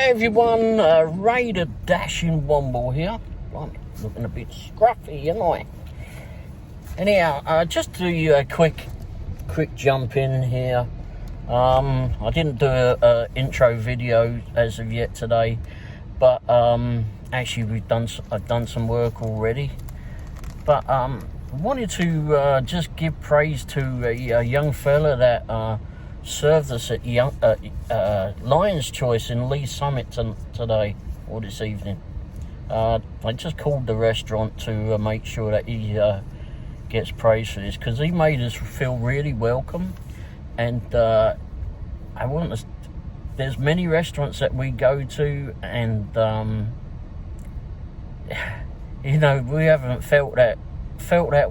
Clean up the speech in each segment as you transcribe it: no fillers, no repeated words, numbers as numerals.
Everyone, Raider Dashing Womble here. I'm looking a bit scruffy, you know. Anyhow, just to do you a quick jump in here. I didn't do a intro video as of yet today, but actually I've done some work already. But wanted to just give praise to a young fella that served us at Lion's Choice in Lee Summit today or this evening. I just called the restaurant to make sure that he gets praise for this, because he made us feel really welcome. And there's many restaurants that we go to, and you know, we haven't felt that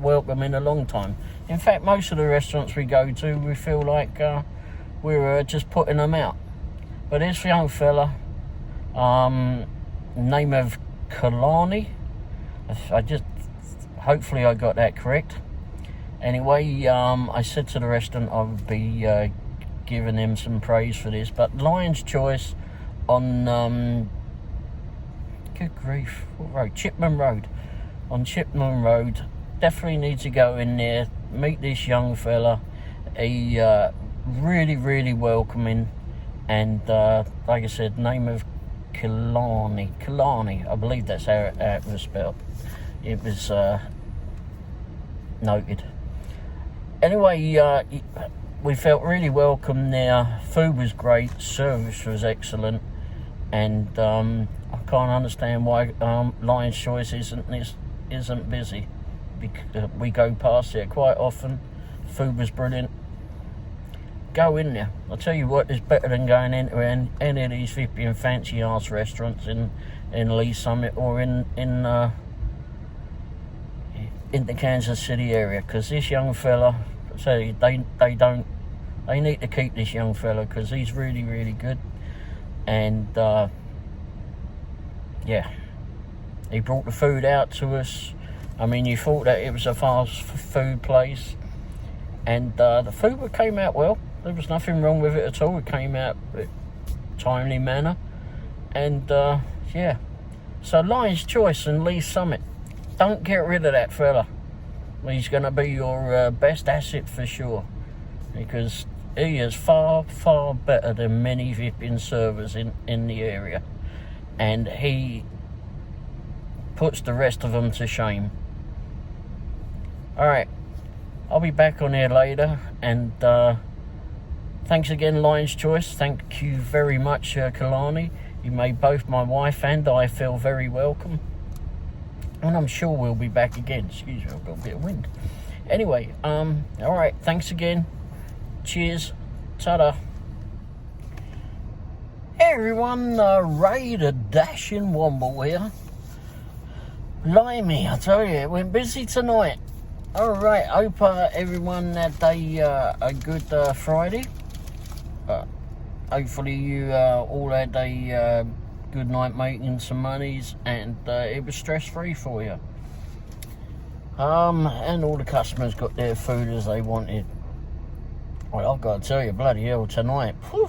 welcome in a long time. In fact, most of the restaurants we go to, we feel like we're just putting them out. But this young fella, name of Kalani, hopefully I got that correct. Anyway, I said to the restaurant I would be giving him some praise for this. But Lion's Choice on good grief, what road? Chipman Road. On Chipman Road, definitely need to go in there, meet this young fella. He really welcoming, and like I said, name of Kalani, I believe that's how it was spelled. It was noted. Anyway, we felt really welcome there. Food was great, service was excellent, and I can't understand why Lion's Choice isn't busy. We go past there quite often. Food was brilliant. Go in there. I'll tell you what, it's better than going into any of these flipping fancy ass restaurants in Lee Summit or in the Kansas City area. Because this young fella, they need to keep this young fella, because he's really good. And yeah, he brought the food out to us. I mean, you thought that it was a fast food place, and the food came out well. There was nothing wrong with it at all. It came out in a timely manner. And yeah, so Lion's Choice and Lee Summit, don't get rid of that fella. He's going to be your best asset for sure, because he is far better than many vipping servers in the area, and he puts the rest of them to shame. Alright, I'll be back on here later, and thanks again, Lion's Choice. Thank you very much, Kalani. You made both my wife and I feel very welcome. And I'm sure we'll be back again. Excuse me, I've got a bit of wind. Anyway, alright, thanks again. Cheers. Ta-da. Hey everyone, Raider Dashing Womble here. Blimey, I tell you, it went busy tonight. Alright, hope everyone had a good Friday. Hopefully you all had a good night making some monies, and it was stress-free for you. And all the customers got their food as they wanted. Well, I've got to tell you, bloody hell, tonight, whew.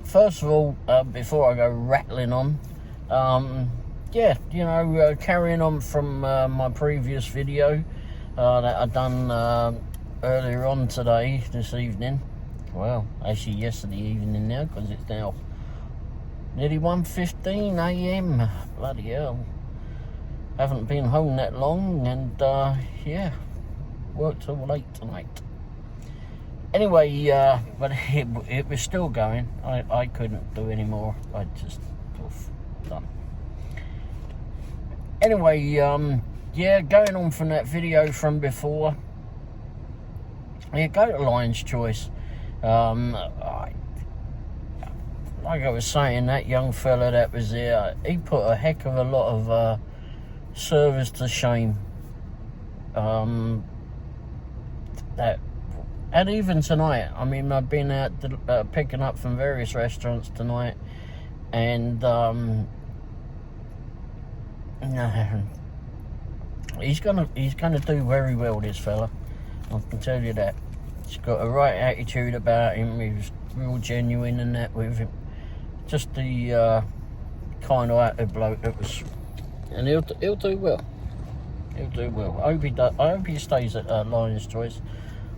First of all, before I go rattling on, yeah, you know, carrying on from my previous video that I've done earlier on this evening. Well, actually yesterday evening now, because it's now nearly 1:15 a.m. Bloody hell. Haven't been home that long, and yeah, worked till late tonight. Anyway, but it was still going. I couldn't do any more. I just done. Anyway, yeah, going on from that video from before. Yeah, go to Lion's Choice. Like I was saying, that young fella that was there, he put a heck of a lot of service to shame. And even tonight, I mean, I've been out picking up from various restaurants tonight, and he's gonna do very well, this fella. I can tell you that. He's got a right attitude about him. He was real genuine and that with him. just the kind of active bloke that was, and he'll do well. He'll do well. I hope he stays at Lion's Choice,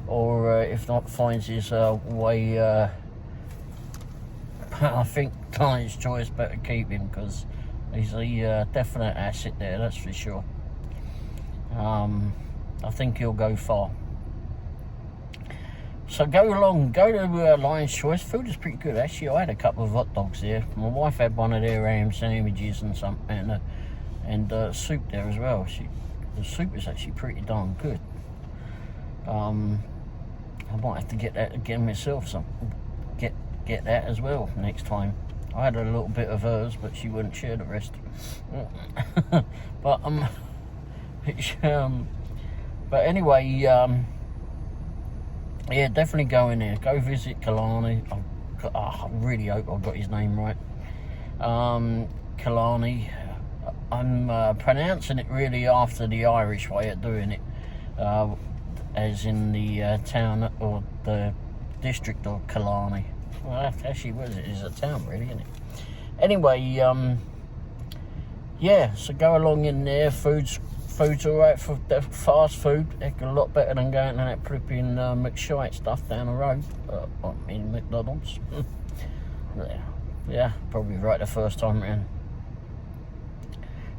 or if not, finds his way. I think Lion's Choice better keep him, because he's a definite asset there, that's for sure. I think he'll go far. So go to Lion's Choice. Food is pretty good, actually. I had a couple of hot dogs there. My wife had one of their ham sandwiches and something, and soup there as well. The soup is actually pretty darn good. I might have to get that again myself. Get that as well next time. I had a little bit of hers, but she wouldn't share the rest. But but anyway, yeah, definitely go in there. Go visit Killarney. I really hope I got his name right. Killarney. I'm pronouncing it really after the Irish way of doing it, as in the town or the district of Killarney. Well, actually, what is it? It's a town, really, isn't it? Anyway, yeah. So go along in there. Food's alright for fast food. Heck, a lot better than going to that flipping McShite stuff down the road. I mean McDonald's. Yeah, probably right the first time around.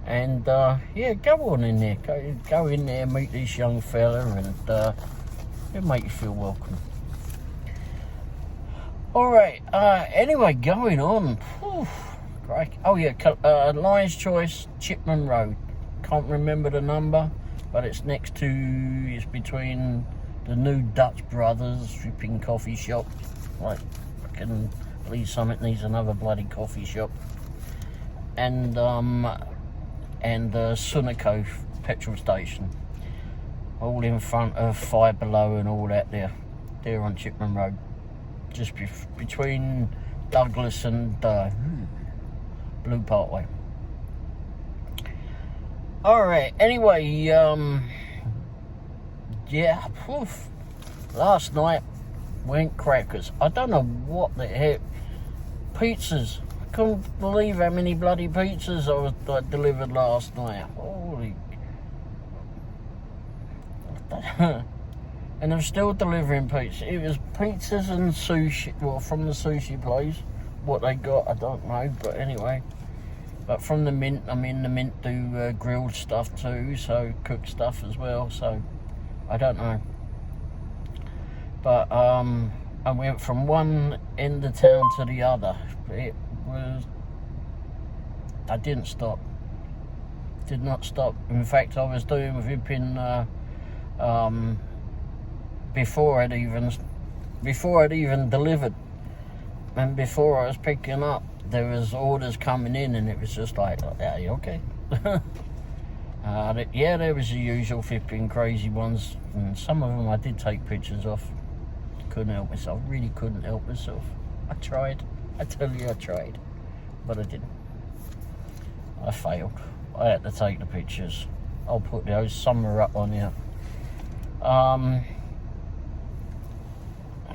And yeah, go on in there. Go in there, meet this young fella, and it'll make you feel welcome. Alright, anyway, going on. Whew, great. Oh yeah, Lion's Choice, Chipman Road. Can't remember the number, but it's between the new Dutch Brothers flipping coffee shop. Like, fucking, at least something needs another bloody coffee shop. And Sunoco petrol station. All in front of Five Below and all that there on Chipman Road. Just between Douglas and Blue Parkway. Alright, anyway, yeah, poof. Last night went crackers. I don't know what the heck. Pizzas. I couldn't believe how many bloody pizzas I delivered last night. Holy. And I'm still delivering pizza. It was pizzas and sushi, well, from the sushi place. What they got, I don't know, but anyway. But from the Mint, I mean, the Mint do grilled stuff too, so cooked stuff as well, so I don't know. But I went from one end of town to the other. I didn't stop. Did not stop. In fact, I was doing whipping before I'd even delivered, and before I was picking up, there was orders coming in, and it was just like, are you okay? Yeah, there was the usual flipping crazy ones, and some of them I did take pictures of. Couldn't help myself, really couldn't help myself. I tried, I tell you I tried, but I didn't. I failed. I had to take the pictures. I'll put those somewhere up on here.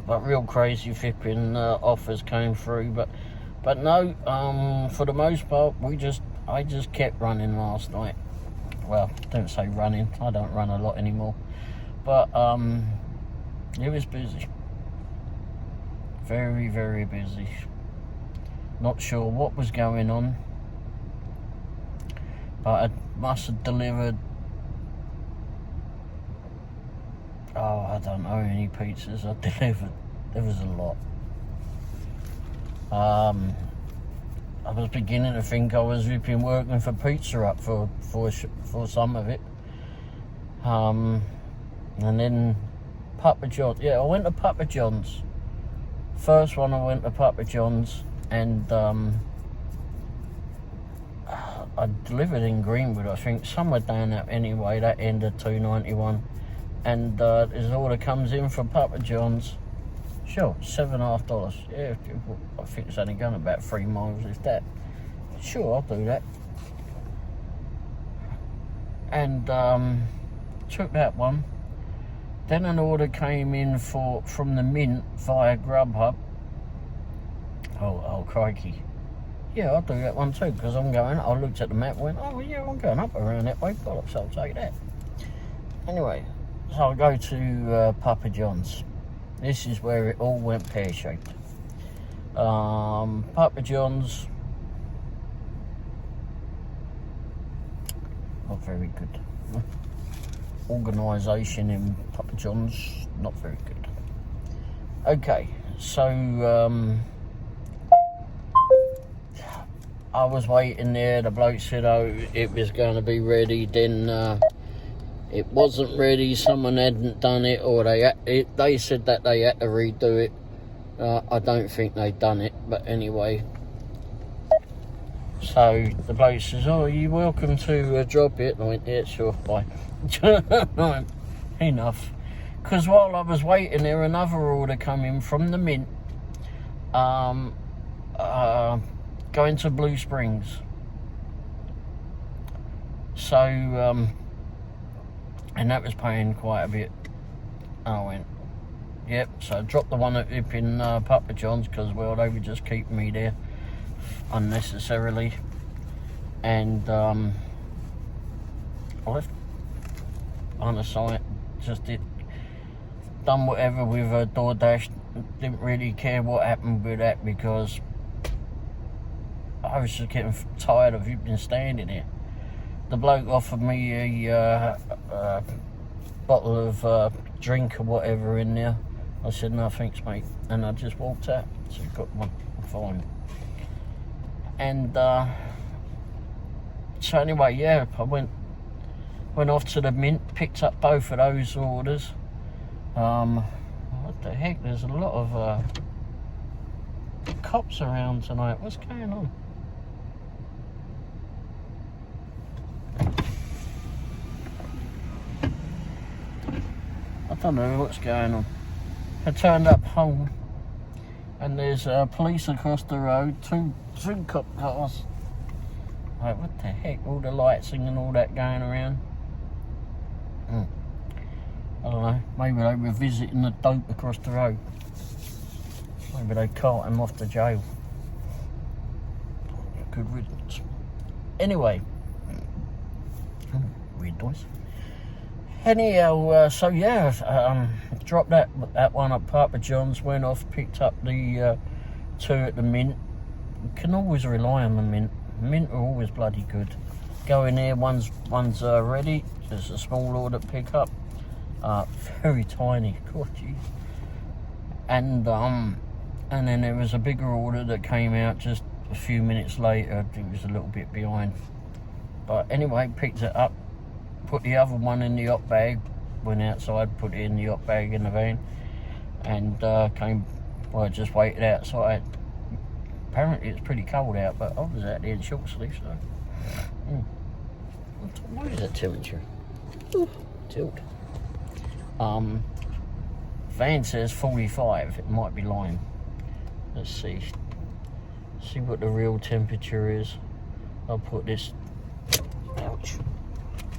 But real crazy flipping offers came through, but no, for the most part, I just kept running last night. Well, don't say running, I don't run a lot anymore, but it was busy. Very, very busy. Not sure what was going on, but I must have delivered, I don't know how many pizzas I delivered. There was a lot. I was beginning to think I was working for Pizza Hut for some of it. And then Papa John's. Yeah, I went to Papa John's. First one I went to Papa John's, and I delivered in Greenwood, I think, somewhere down that anyway, that end of 291. And his order comes in from Papa John's. Sure, $7.50. Yeah, I think it's only going about 3 miles, if that. Sure, I'll do that. And took that one. Then an order came in from the Mint via Grubhub. Oh crikey. Yeah, I'll do that one too, because I'm going, I looked at the map and went, oh yeah, I'm going up around that way, bollocks, so I'll take that. Anyway, so I'll go to Papa John's. This is where it all went pear-shaped. Papa John's, not very good. Organisation in Papa John's, not very good. Okay, so I was waiting there. The bloke said, oh, it was going to be ready. Then it wasn't ready. Someone hadn't done it, or they said that they had to redo it. I don't think they'd done it, but anyway. So the bloke says, oh, you're welcome to drop it. And I went, yeah, sure, bye. Enough. Because while I was waiting there, another order come in from the Mint. Going to Blue Springs. So, and that was paying quite a bit. And I went, yep. So I dropped the one up in Papa John's, because, well, they would just keep me there unnecessarily. And I left on the site, just done whatever with DoorDash. Didn't really care what happened with that, because I was just getting tired of you been standing here. The bloke offered me a bottle of drink or whatever in there. I said, no thanks, mate, and I just walked out. So I got one, fine. And so anyway, yeah, I went off to the Mint, picked up both of those orders. What the heck? There's a lot of cops around tonight. What's going on? I don't know what's going on. I turned up home and there's police across the road, two cop cars. Like, what the heck? All the lighting and all that going around. I don't know. Maybe they were visiting the dope across the road. Maybe they caught him off to jail. Good riddance. Anyway. Weird noise. Anyhow, so yeah, dropped that one at Papa John's, went off, picked up the two at the Mint. You can always rely on the Mint. Mint are always bloody good. Go in there, one's ready. There's a small order to pick up. Very tiny. God, geez. And then there was a bigger order that came out just a few minutes later. It was a little bit behind. But anyway, picked it up. Put the other one in the hot bag, went outside, put it in the hot bag in the van, and I just waited outside. Apparently it's pretty cold out, but I was out there in short sleeves, so. What is that temperature? Ooh, tilt. Van says 45, it might be lying. Let's see what the real temperature is. I'll put this, ouch.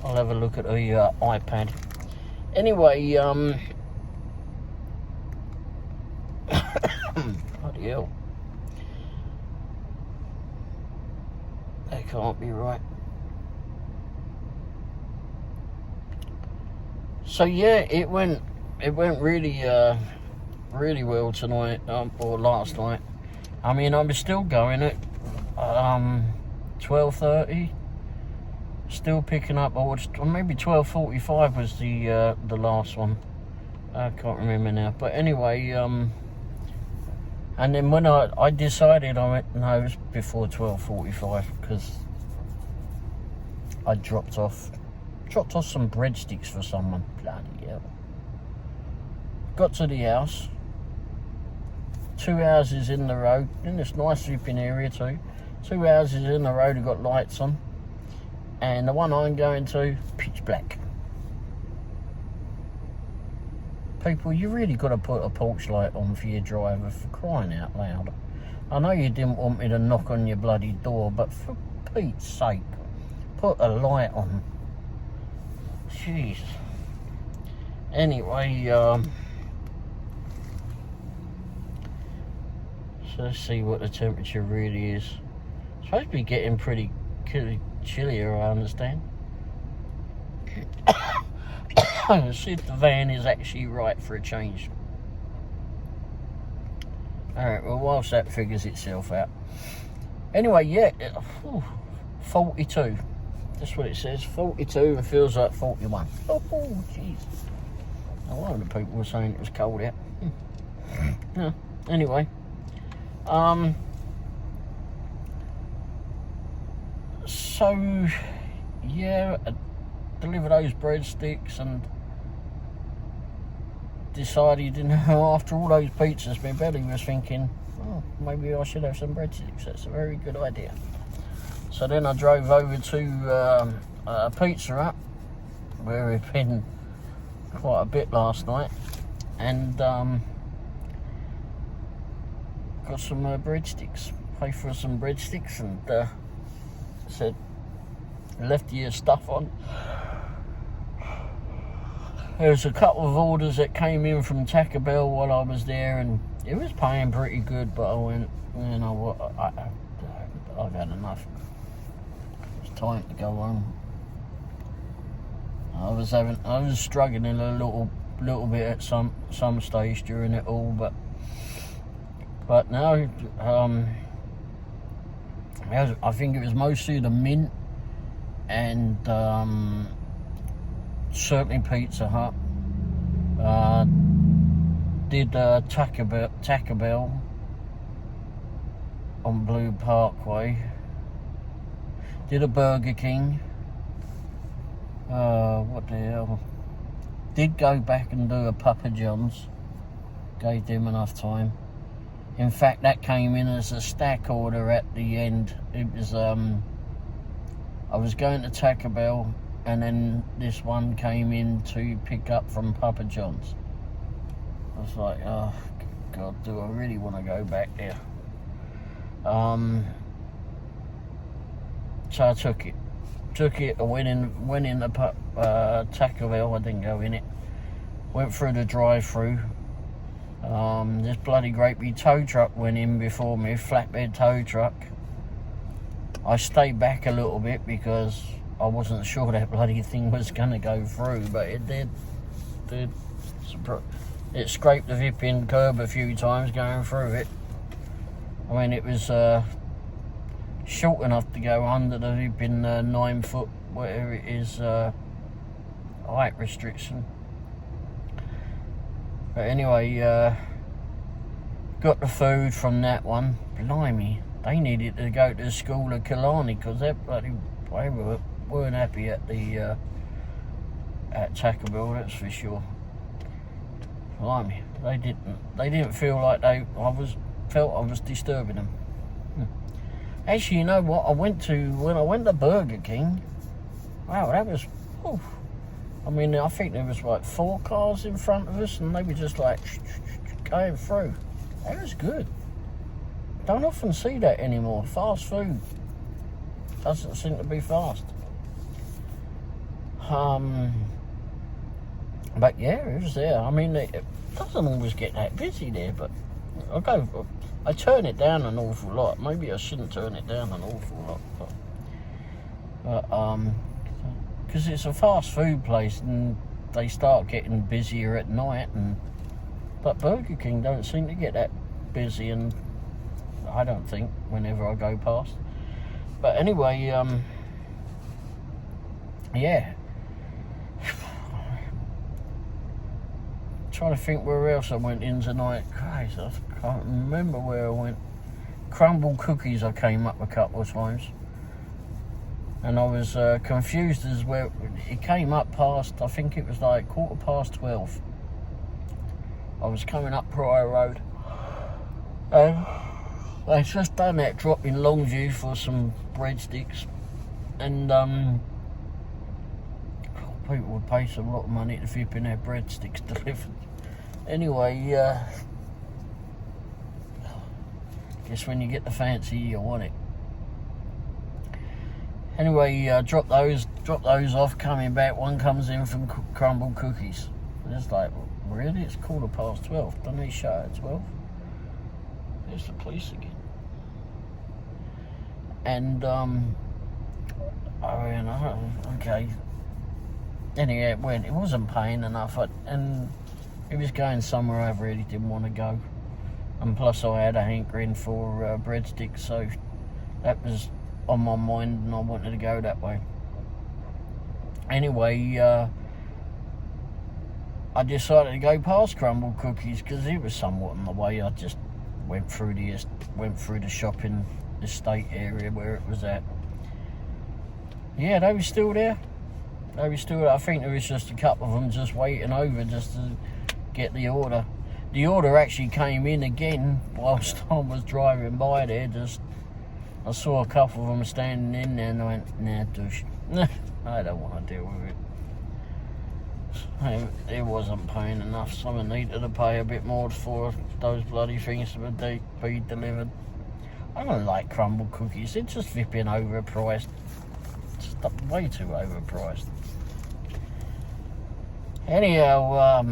I'll have a look at the iPad. Anyway, bloody hell. That can't be right. So yeah, it went really really well tonight, or last night. I mean, I'm still going at 12:30. Still picking up orders, or maybe 12:45 was the last one. I can't remember now. But anyway, and then when I decided, I went, no, it was before 12:45, because I dropped off some breadsticks for someone. Bloody hell. Got to the house. 2 houses in the road, in this nice sleeping area too. 2 houses in the road have got lights on. And the one I'm going to, pitch black. People, you really got to put a porch light on for your driver, for crying out loud. I know you didn't want me to knock on your bloody door, but for Pete's sake, put a light on. Jeez. Anyway, so let's see what the temperature really is. supposed to be getting pretty chillier, I understand. Let's see if the van is actually right for a change. Alright, well, whilst that figures itself out. Anyway, yeah, 42. That's what it says, 42, and feels like 41. Oh, jeez. A lot of the people were saying it was cold out. Yeah, anyway. So, yeah, I delivered those breadsticks and decided, after all those pizzas, my belly was thinking, oh, maybe I should have some breadsticks. That's a very good idea. So then I drove over to Pizza Hut, where we've been quite a bit last night, and got some breadsticks. Paid for some breadsticks and said, left your stuff on. There's a couple of orders that came in from Taco Bell while I was there, and it was paying pretty good, but I went, you know what, I've had enough. It's time to go home. I was struggling a little bit at some stage during it all, but now I think it was mostly the mint and certainly Pizza Hut. Did Taco Bell on Blue Parkway. Did a Burger King. What the hell? Did go back and do a Papa John's. Gave them enough time. In fact, that came in as a stack order at the end. It was I was going to Taco Bell, and then this one came in to pick up from Papa John's. I was like, oh God, do I really want to go back there? So I took it. I went in the Taco Bell. I didn't go in it. Went through the drive-through. This bloody great big tow truck went in before me, flatbed tow truck. I stayed back a little bit because I wasn't sure that bloody thing was going to go through, but it did. It scraped the vipping curb a few times going through it. I mean, it was short enough to go under the vipping 9 foot, whatever it is, height restriction. But anyway, got the food from that one. Blimey, they needed to go to the school of Killarney because they weren't happy at the at Taco Bell, that's for sure. Blimey, they didn't feel like I was disturbing them. Actually, you know what? When I went to Burger King, wow, that was. Oof. I mean, I think there was like 4 cars in front of us, and they were just like going through. That was good. Don't often see that anymore. Fast food doesn't seem to be fast. But yeah, it was there. I mean, it doesn't always get that busy there, but I turn it down an awful lot. Maybe I shouldn't turn it down an awful lot, but because it's a fast food place and they start getting busier at night, but Burger King don't seem to get that busy, and I don't think whenever I go past. But anyway, yeah. Trying to think where else I went in tonight. Christ, I can't remember where I went. Crumble Cookies I came up a couple of times. And I was confused as where it came up past, I think it was like 12:15. I was coming up Pryor Road. And I just done that drop in Longview for some breadsticks. And people would pay some lot of money to flip in their breadsticks delivered. Anyway, guess when you get the fancy, you want it. Anyway, drop those off, coming back, one comes in from Crumble Cookies. And it's like, really? It's 12:15. Don't they shut at 12? There's the police again. And I went, oh, okay. Anyhow, it wasn't paying enough, and it was going somewhere I really didn't want to go. And plus I had a hankering for breadsticks, so that was on my mind and I wanted to go that way. Anyway, I decided to go past Crumble Cookies because it was somewhat on the way. I just went through the shopping estate area where it was at. Yeah, they were still there. I think there was just a couple of them just waiting over just to get the order. The order actually came in again whilst I was driving by there. I saw a couple of them standing in there and I went, nah, douche. I don't want to deal with it. It wasn't paying enough. Someone needed to pay a bit more for those bloody things to be delivered. I don't like Crumble Cookies. They're just flipping overpriced. Just way too overpriced. Anyhow,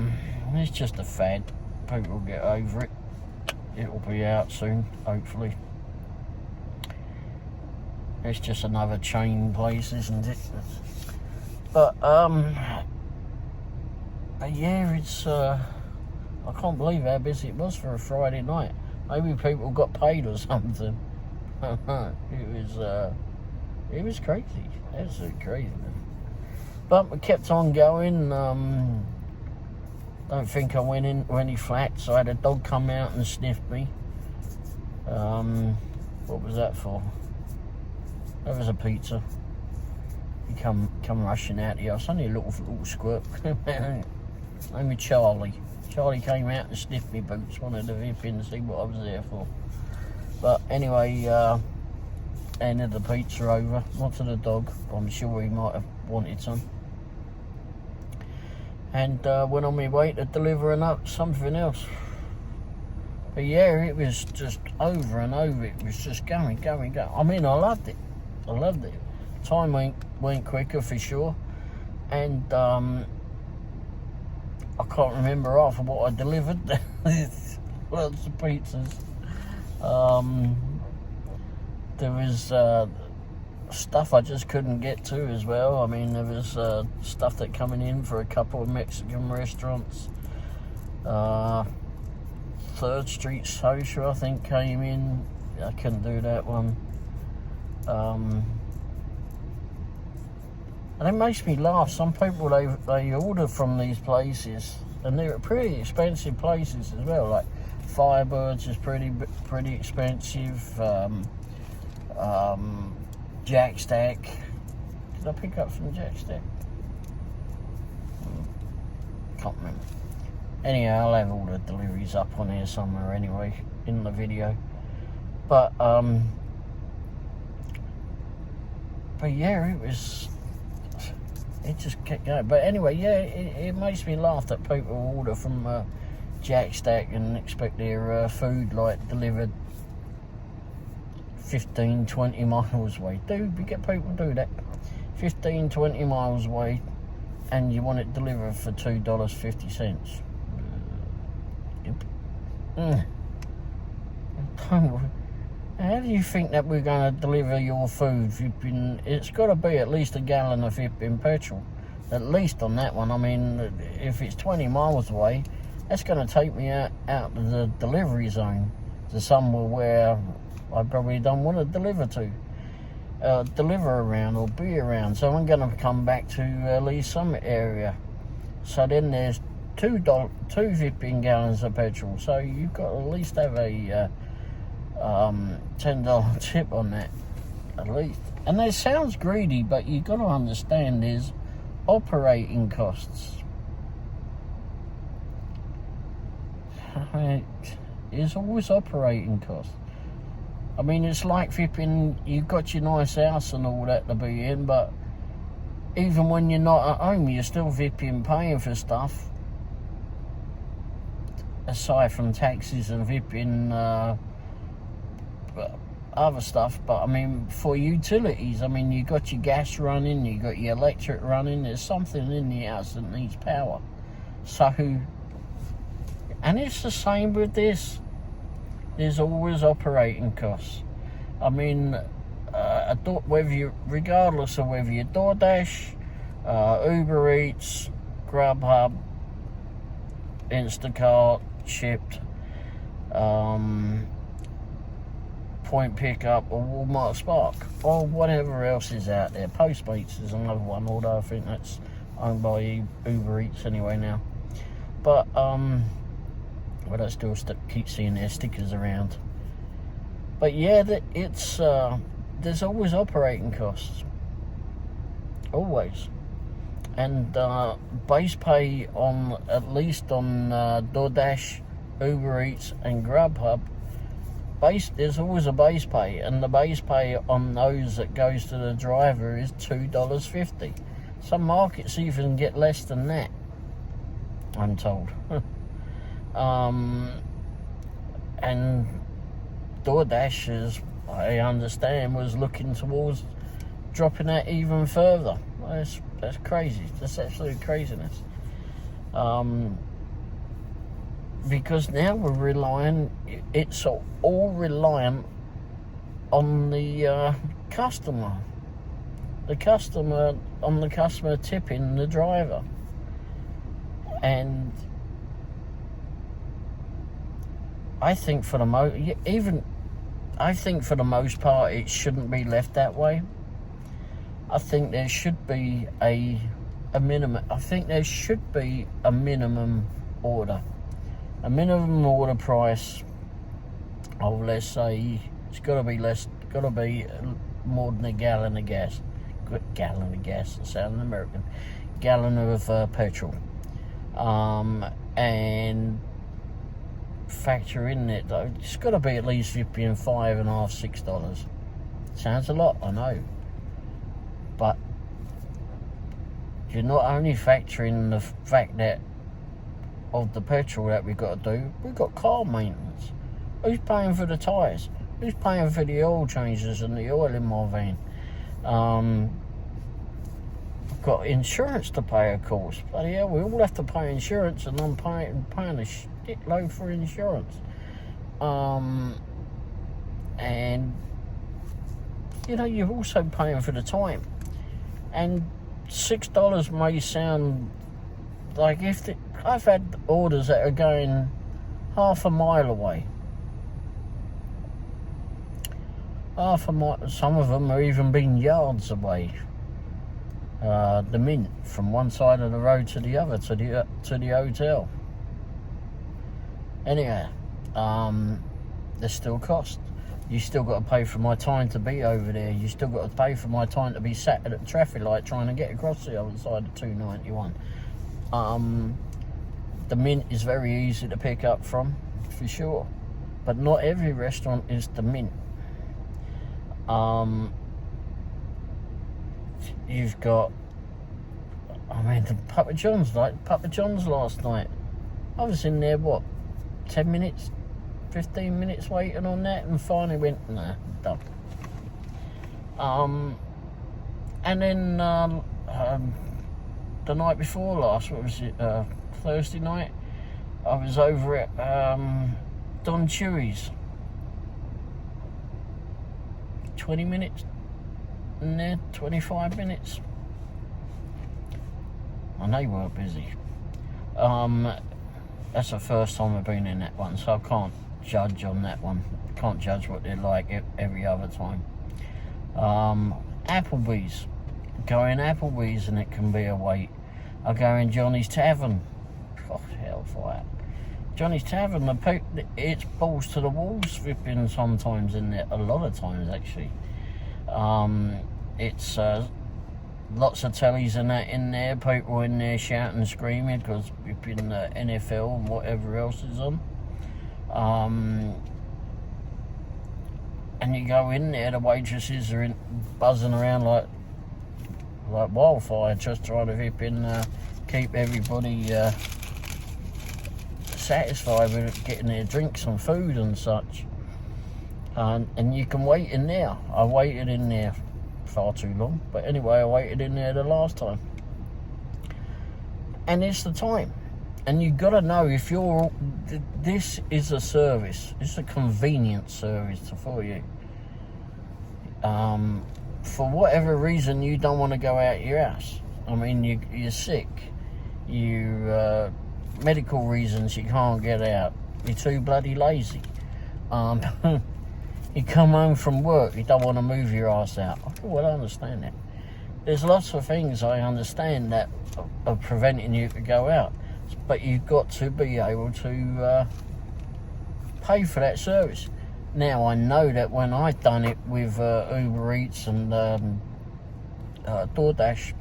it's just a fad. People will get over it. It'll be out soon, hopefully. It's just another chain place, isn't it? But yeah, it's I can't believe how busy it was for a Friday night. Maybe people got paid or something. It was crazy, absolutely crazy. But we kept on going. Don't think I went into any flats. I had a dog come out and sniff me. What was that for? That was a pizza. He come rushing out here. I was only a little squirt. Name was Charlie. Charlie came out and sniffed me boots. Wanted to vip in to see what I was there for. But anyway, handed the pizza over. Not to the dog. I'm sure he might have wanted some. And went on my way to deliver something else. But yeah, it was just over and over. It was just going. I mean, I loved it. Time went quicker for sure. And I can't remember half of what I delivered. Lots of pizzas. There was stuff I just couldn't get to as well. I mean, there was stuff that coming in for a couple of Mexican restaurants. 3rd Street Social, I think, came in. I couldn't do that one. And it makes me laugh. Some people, they order from these places, and they're pretty expensive places as well. Like Firebirds is pretty expensive. Jack Stack. Did I pick up some Jack Stack? Can't remember. Anyhow, I'll have all the deliveries up on here somewhere anyway in the video. But yeah, it just kept going. But anyway, yeah, it makes me laugh that people order from Jack Stack and expect their food like delivered 15, 20 miles away. Dude, we get people do that. 15, 20 miles away, and you want it delivered for $2.50. Yep. How do you think that we're going to deliver your food? It's got to be at least a gallon of flipping petrol. At least on that one. I mean, if it's 20 miles away, that's going to take me out of the delivery zone to somewhere where I probably don't want to deliver around or be around. So I'm going to come back to Lee Summit area. So then there's two 15 gallons of petrol. So you've got to at least have a $10 tip on that, at least. And that sounds greedy, but you've got to understand there's operating costs. There's always operating costs. I mean, it's like flipping, you've got your nice house and all that to be in, but even when you're not at home, you're still flipping paying for stuff. Aside from taxes and flipping other stuff, but I mean, for utilities, I mean, you got your gas running, you got your electric running, there's something in the house that needs power. So, and it's the same with this. There's always operating costs. I mean, regardless of whether you're DoorDash, Uber Eats, Grubhub, Instacart, Shipped, Point Pickup, or Walmart Spark, or whatever else is out there. Postmates is another one, although I think that's owned by Uber Eats anyway now. But but I still keep seeing their stickers around. But yeah, it's there's always operating costs, always, and base pay on, at least on DoorDash, Uber Eats, and Grubhub. There's always a base pay, and the base pay on those that goes to the driver is $2.50. Some markets even get less than that, I'm told. And DoorDash, as I understand, was looking towards dropping that even further. That's crazy. That's absolute craziness. Because now it's all reliant on the customer. The customer tipping the driver. And I think for the most part, it shouldn't be left that way. I think there should be a minimum. I think there should be a minimum order price of, let's say, it's got to be more than a gallon of gas. Gallon of gas, that sounds American. Gallon of petrol, and factor in it though. It's got to be at least between $5.50 and $6. Sounds a lot, I know, but you're not only factoring the fact that of the petrol that we've got to do. We've got car maintenance. Who's paying for the tyres? Who's paying for the oil changes and the oil in my van? I've got insurance to pay, of course. Bloody hell, we all have to pay insurance, and I'm paying a shitload for insurance. And you know, you're also paying for the time. And $6 may sound like, I've had orders that are going half a mile away. Half a mile. Some of them are even been yards away. The Mint, from one side of the road to the other, to the hotel. Anyhow, there's still cost. You still got to pay for my time to be over there. You still got to pay for my time to be sat at a traffic light trying to get across the other side of 291. The Mint is very easy to pick up from, for sure, but not every restaurant is the Mint. You've got, the Papa John's last night. I was in there, 10 minutes, 15 minutes waiting on that, and finally went, nah, done. And then the night before last, Thursday night, I was over at Don Chewy's. 20 minutes in there, 25 minutes. And they were busy. That's the first time I've been in that one, so I can't judge on that one. Can't judge what they're like every other time. Applebee's. Go in Applebee's and it can be a wait. I go in Johnny's Tavern. God, hellfire. Johnny's Tavern, it's balls to the walls flipping sometimes in there. A lot of times, actually. It's lots of tellies and that in there. People in there shouting and screaming because flipping the NFL and whatever else is on. And you go in there, the waitresses are buzzing around like wildfire, just trying to keep everybody satisfied with getting their drinks and food and such. And you can wait in there. I waited in there far too long, but anyway, I waited in there the last time. And it's the time. And you've got to know, this is a service. It's a convenient service for you. for whatever reason you don't want to go out your house. I mean, you're sick, medical reasons you can't get out, you're too bloody lazy, you come home from work, you don't want to move your ass out. Well, I understand that. There's lots of things I understand that are preventing you to go out, but you've got to be able to pay for that service. Now, I know that when I've done it with Uber Eats and DoorDash,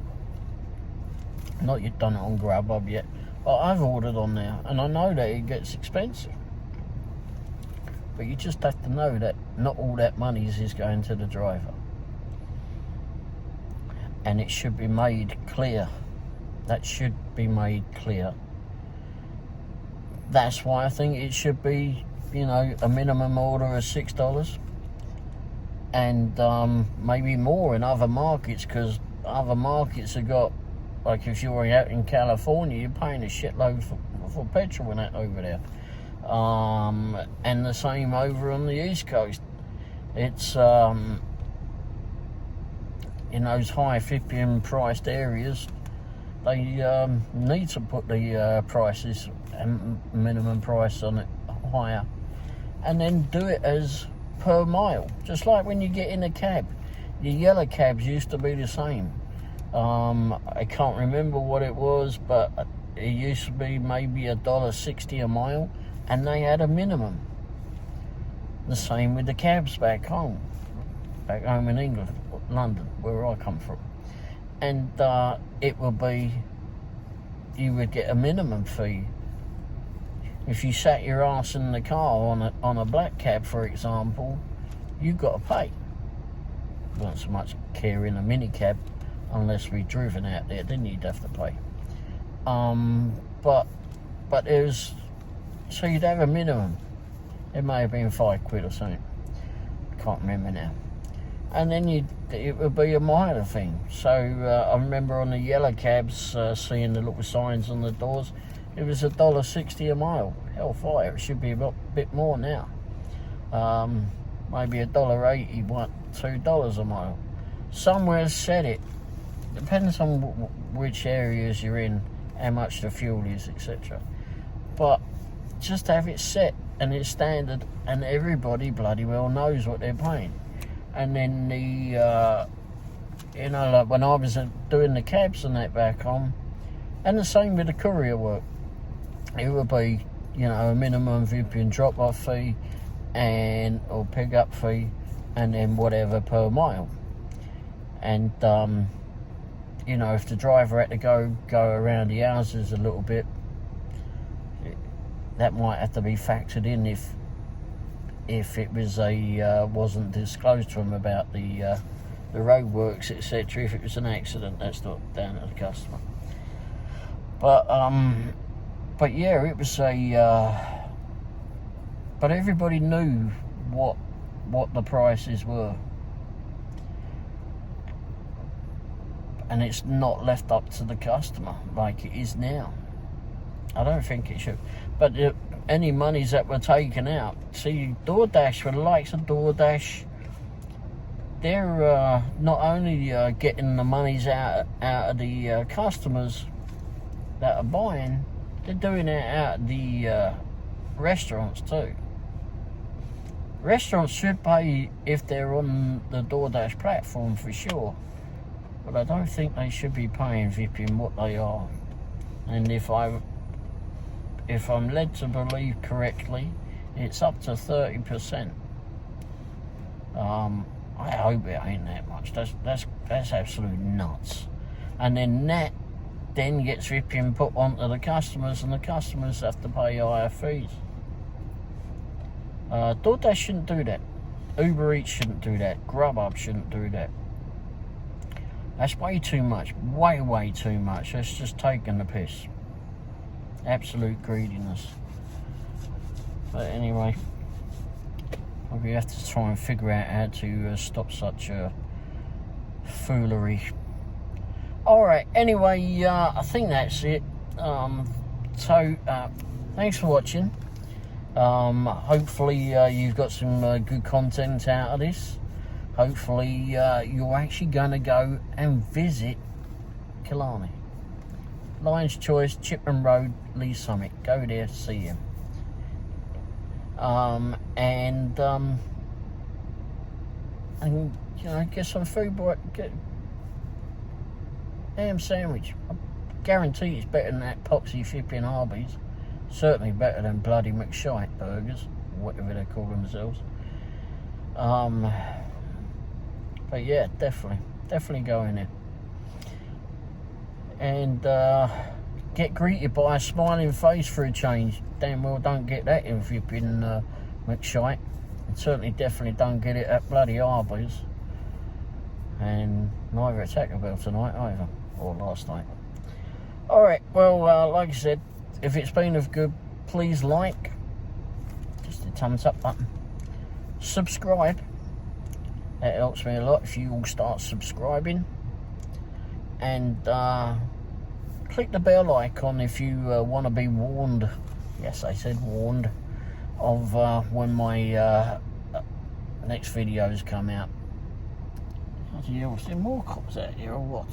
not yet done it on Grubhub yet, but I've ordered on there, and I know that it gets expensive. But you just have to know that not all that money is going to the driver. And it should be made clear. That should be made clear. That's why I think it should be, you know, a minimum order of $6. And maybe more in other markets, because other markets have got, like if you're out in California, you're paying a shitload for petrol and that over there. And the same over on the East Coast. It's in those high 50 priced areas, they need to put the prices and minimum price on it higher, and then do it as per mile, just like when you get in a cab. Your yellow cabs used to be the same. I can't remember what it was, but it used to be maybe $1.60 a mile, and they had a minimum. The same with the cabs back home in England, London, where I come from. And it would be, you would get a minimum fee. If you sat your ass in the car on a black cab, for example, you got to pay. Not so much care in a minicab, unless we'd driven out there, then you'd have to pay. But it was, so you'd have a minimum. It may have been £5 or something. I can't remember now. And then it would be a minor thing. So I remember on the yellow cabs, seeing the little signs on the doors, it was $1.60 a mile. Hellfire, it should be a bit more now. Maybe $1.80, $2 a mile. Somewhere said it. Depends on which areas you're in, how much the fuel is, etc. But just have it set and it's standard, and everybody bloody well knows what they're paying. And then the, you know, like when I was doing the cabs and that back home, and the same with the courier work, it would be, you know, a minimum Vipian drop-off fee or pick-up fee, and then whatever per mile. And you know, if the driver had to go around the houses a little bit, that might have to be factored in if it was wasn't disclosed to them about the roadworks, etc. If it was an accident, that's not down to the customer. But yeah, it was a. But everybody knew what the prices were, and it's not left up to the customer like it is now. I don't think it should. But any monies that were taken out, see, DoorDash, with the likes of DoorDash, they're not only getting the monies out of the customers that are buying, they're doing it out of the restaurants too. Restaurants should pay if they're on the DoorDash platform for sure, but I don't think they should be paying Vipian what they are. And if I'm led to believe correctly, it's up to 30%. I hope it ain't that much. That's absolute nuts. And then that then gets Vipian put onto the customers, and the customers have to pay higher fees. DoorDash shouldn't do that. Uber Eats shouldn't do that. Grubhub shouldn't do that. That's way too much. Way too much. That's just taking the piss. Absolute greediness. But anyway, we have to try and figure out how to stop such foolery. Alright, anyway, I think that's it. So thanks for watching. Hopefully you've got some good content out of this. hopefully you're actually going to go and visit Killarney. Lion's Choice, Chipman Road, Lee Summit. Go there, see him. And you know, get some food, boy. Get ham sandwich. I guarantee it's better than that poxy flipping Arby's. Certainly better than bloody McShite burgers, whatever they call themselves. But yeah, definitely go in there. And get greeted by a smiling face for a change. Damn well don't get that if you've been McShite. And certainly definitely don't get it at bloody Arby's. And neither at Taco Bell tonight either, or last night. Alright, well, like I said, if it's been of good, please like, just a thumbs up button. Subscribe, that helps me a lot if you all start subscribing. And click the bell icon if you want to be warned, yes I said warned, of when my next videos come out. Bloody hell, is there more cops out here or what?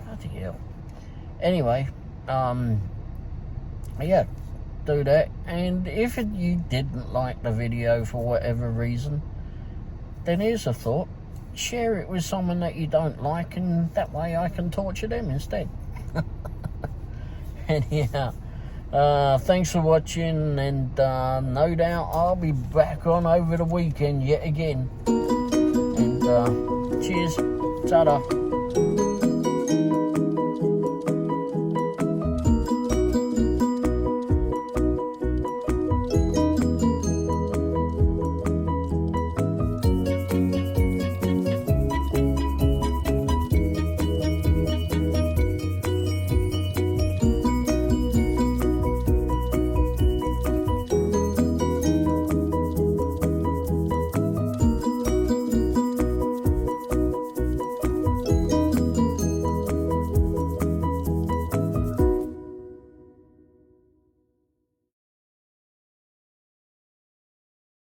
Bloody hell. Anyway, yeah, do that. And if you didn't like the video for whatever reason, then here's a thought. Share it with someone that you don't like, and that way I can torture them instead. Anyhow, thanks for watching, and no doubt I'll be back on over the weekend yet again. And cheers, ta-da.